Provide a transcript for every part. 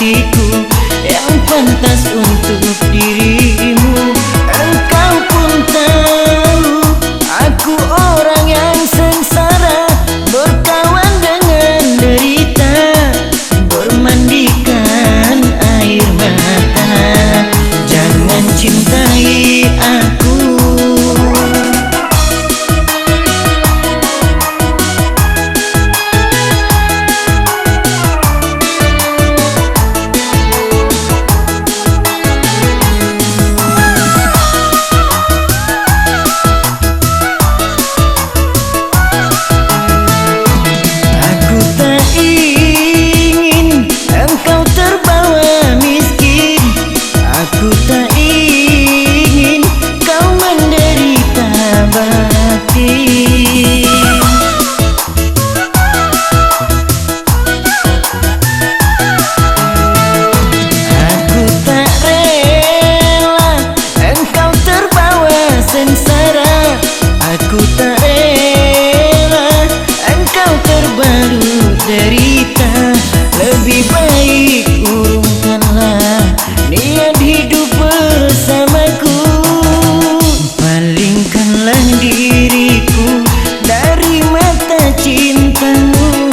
penggantiku yang pantas untuk dirimu. Engkau pun tahu aku orang yang sengsara, berkawan dengan derita, bermandikan air mata. Jangan cintai aku. Aku tak rela engkau terbalut derita. Lebih baik urungkanlah niat hidup bersamaku. Palingkanlah diriku dari mata cintamu.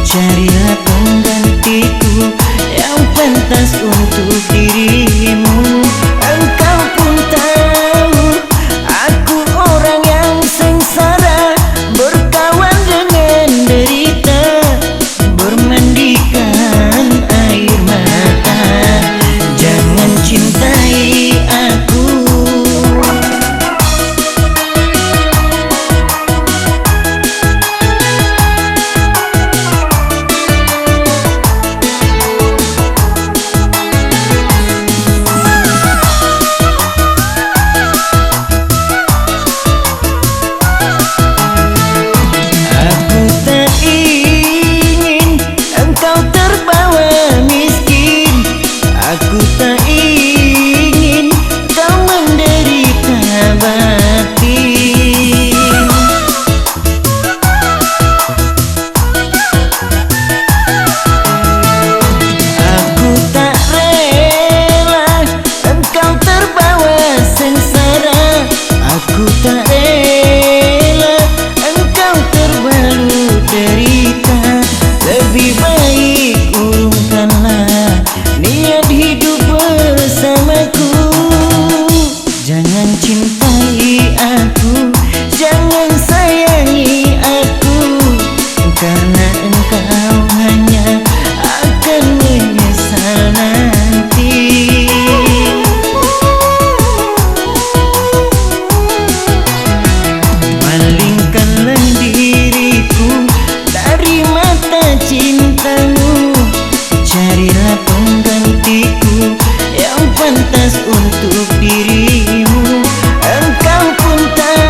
Carilah penggantiku yang pantas untuk dirimu. Engkau pun tahu aku orang yang sengsara, berkawan dengan derita, bermandikan air mata. Jangan cintai aku. Aku tak ingin kau menderita batin. Aku tak rela engkau terbawa sengsara. Aku tak rela engkau terbalut derita. Lebih baik urungkanlah niat hidup bersamaku. Jangan cintai aku, jangan sayangi aku, karena engkau hanya akan menyesal nanti. Palingkanlah diriku dari mata cintamu. Carilah penggantiku yang pantas untuk dirimu. Engkau pun tak